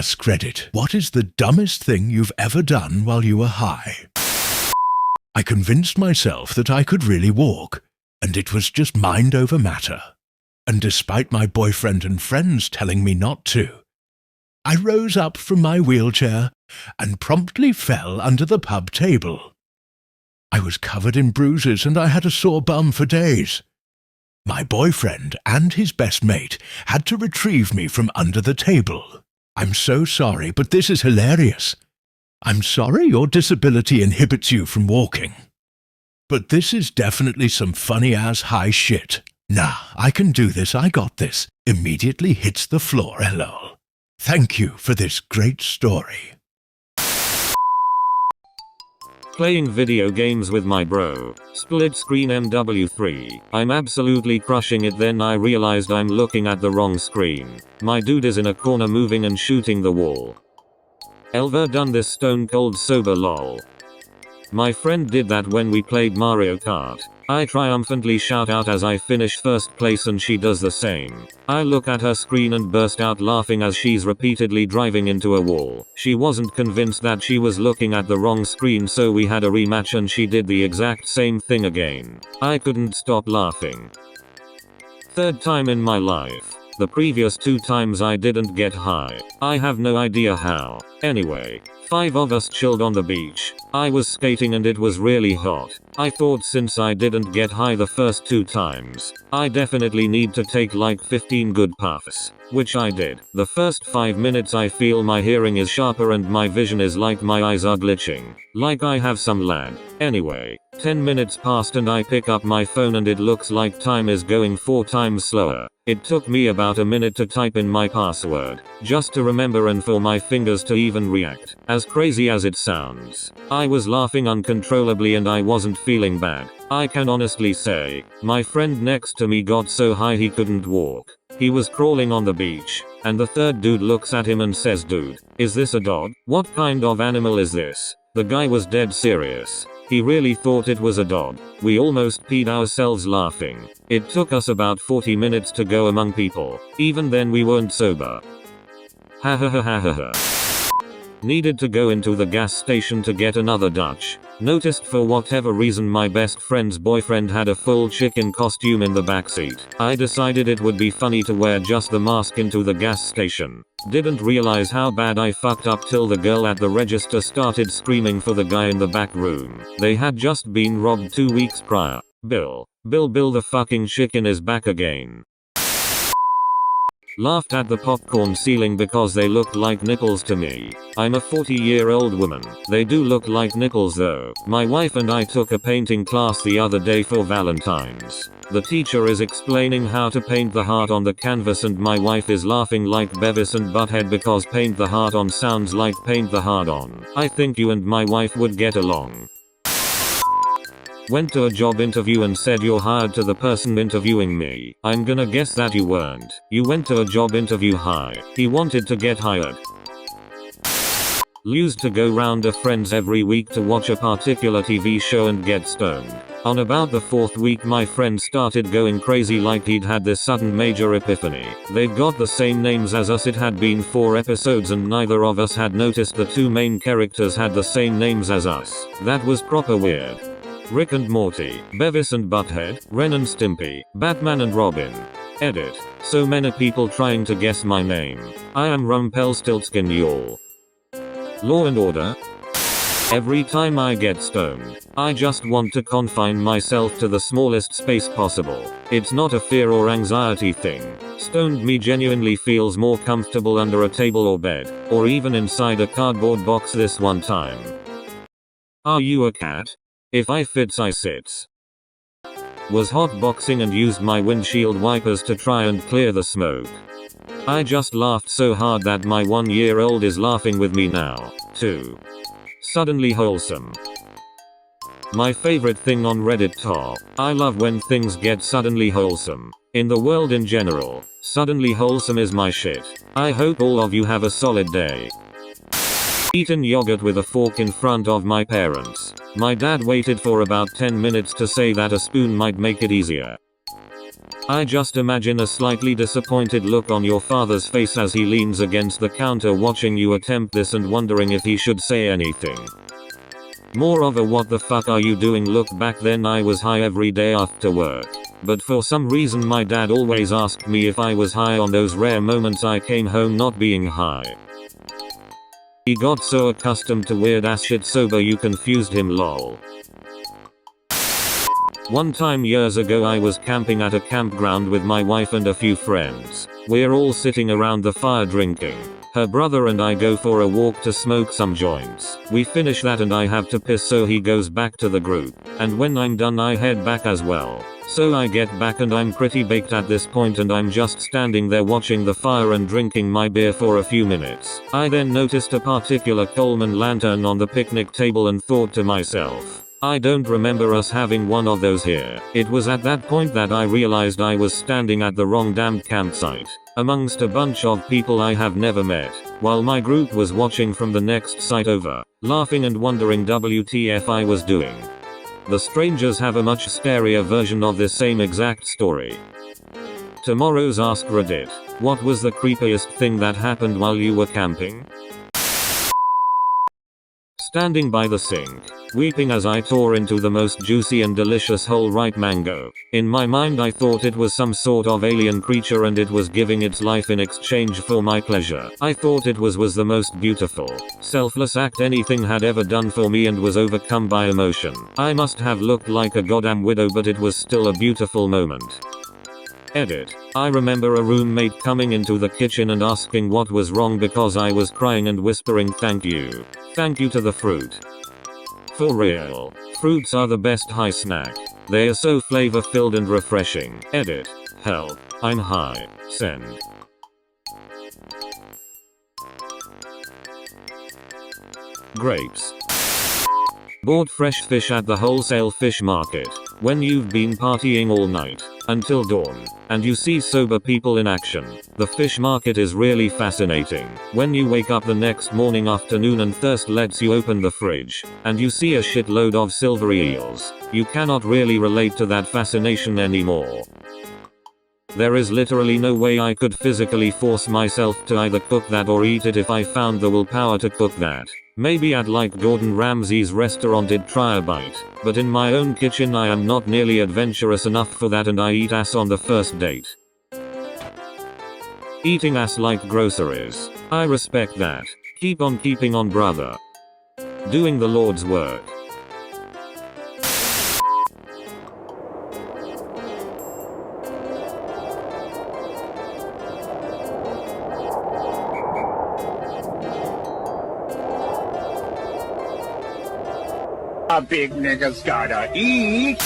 Ask Reddit, what is the dumbest thing you've ever done while you were high? I convinced myself that I could really walk, and it was just mind over matter. And despite my boyfriend and friends telling me not to, I rose up from my wheelchair and promptly fell under the pub table. I was covered in bruises and I had a sore bum for days. My boyfriend and his best mate had to retrieve me from under the table. I'm so sorry, but this is hilarious. I'm sorry your disability inhibits you from walking. But this is definitely some funny-ass high shit. Nah, I can do this, I got this. Immediately hits the floor, lol. Thank you for this great story. Playing video games with my bro. Split screen MW3. I'm absolutely crushing it, then I realized I'm looking at the wrong screen. My dude is in a corner moving and shooting the wall. Ever done this stone cold sober lol. My friend did that when we played Mario Kart. I triumphantly shout out as I finish first place and she does the same. I look at her screen and burst out laughing as she's repeatedly driving into a wall. She wasn't convinced that she was looking at the wrong screen, so we had a rematch and she did the exact same thing again. I couldn't stop laughing. Third time in my life. The previous 2 times I didn't get high. I have no idea how. Anyway, 5 of us chilled on the beach. I was skating and it was really hot. I thought since I didn't get high the first 2 times, I definitely need to take like 15 good puffs. Which I did. The first 5 minutes I feel my hearing is sharper and my vision is like my eyes are glitching. Like I have some lag. Anyway, 10 minutes passed and I pick up my phone and it looks like time is going 4 times slower. It took me about a minute to type in my password, just to remember and for my fingers to even react. As crazy as it sounds, I was laughing uncontrollably and I wasn't feeling bad. I can honestly say, my friend next to me got so high he couldn't walk. He was crawling on the beach, and the third dude looks at him and says, "Dude, is this a dog? What kind of animal is this?" The guy was dead serious. He really thought it was a dog. We almost peed ourselves laughing. It took us about 40 minutes to go among people. Even then we weren't sober. Ha ha ha ha ha ha. Needed to go into the gas station to get another Dutch. Noticed for whatever reason my best friend's boyfriend had a full chicken costume in the backseat. I decided it would be funny to wear just the mask into the gas station. Didn't realize how bad I fucked up till the girl at the register started screaming for the guy in the back room. They had just been robbed 2 weeks prior. Bill, the fucking chicken is back again. Laughed at the popcorn ceiling because they looked like nipples to me. I'm a 40-year-old woman. They do look like nipples though. My wife and I took a painting class the other day for Valentine's. The teacher is explaining how to paint the heart on the canvas and my wife is laughing like Beavis and Butthead because paint the heart on sounds like paint the heart on. I think you and my wife would get along. Went to a job interview and said you're hired to the person interviewing me. I'm gonna guess that you weren't. You went to a job interview high. He wanted to get hired. Used to go round a friend's every week to watch a particular TV show and get stoned. On about the 4th week my friend started going crazy like he'd had this sudden major epiphany. They'd got the same names as us, it had been 4 episodes and neither of us had noticed the 2 main characters had the same names as us. That was proper weird. Rick and Morty, Beavis and Butthead, Ren and Stimpy, Batman and Robin. Edit. So many people trying to guess my name. I am Rumpelstiltskin, y'all. Law and Order. Every time I get stoned, I just want to confine myself to the smallest space possible. It's not a fear or anxiety thing. Stoned me genuinely feels more comfortable under a table or bed, or even inside a cardboard box this one time. Are you a cat? If I fits I sits. Was hotboxing and used my windshield wipers to try and clear the smoke. I just laughed so hard that my 1-year-old is laughing with me now, too. Suddenly wholesome. My favorite thing on Reddit top. I love when things get suddenly wholesome. In the world in general, suddenly wholesome is my shit. I hope all of you have a solid day. Eaten yogurt with a fork in front of my parents. My dad waited for about 10 minutes to say that a spoon might make it easier. I just imagine a slightly disappointed look on your father's face as he leans against the counter watching you attempt this and wondering if he should say anything. More of a what the fuck are you doing look. Back then I was high every day after work. But for some reason my dad always asked me if I was high on those rare moments I came home not being high. He got so accustomed to weird ass shit sober you confused him lol. One time years ago I was camping at a campground with my wife and a few friends. We're all sitting around the fire drinking. Her brother and I go for a walk to smoke some joints. We finish that and I have to piss, so he goes back to the group. And when I'm done I head back as well. So I get back and I'm pretty baked at this point and I'm just standing there watching the fire and drinking my beer for a few minutes. I then noticed a particular Coleman lantern on the picnic table and thought to myself, I don't remember us having one of those here. It was at that point that I realized I was standing at the wrong damn campsite, amongst a bunch of people I have never met, while my group was watching from the next site over, laughing and wondering WTF I was doing. The strangers have a much scarier version of this same exact story. Tomorrow's Ask Reddit. What was the creepiest thing that happened while you were camping? Standing by the sink, weeping as I tore into the most juicy and delicious whole ripe mango. In my mind I thought it was some sort of alien creature and it was giving its life in exchange for my pleasure. I thought it was the most beautiful, selfless act anything had ever done for me and was overcome by emotion. I must have looked like a goddamn widow, but it was still a beautiful moment. Edit. I remember a roommate coming into the kitchen and asking what was wrong because I was crying and whispering thank you. Thank you to the fruit. For real. Fruits are the best high snack. They are so flavor filled and refreshing. Edit. Help. I'm high. Send. Grapes. Bought fresh fish at the wholesale fish market. When you've been partying all night, until dawn, and you see sober people in action, the fish market is really fascinating. When you wake up the next morning afternoon and thirst lets you open the fridge, and you see a shitload of silvery eels, you cannot really relate to that fascination anymore. There is literally no way I could physically force myself to either cook that or eat it if I found the willpower to cook that. Maybe I'd like Gordon Ramsay's restauranted try a bite, but in my own kitchen I am not nearly adventurous enough for that, and I eat ass on the first date. Eating ass like groceries. I respect that. Keep on keeping on, brother. Doing the Lord's work. A big nigga's gotta eat.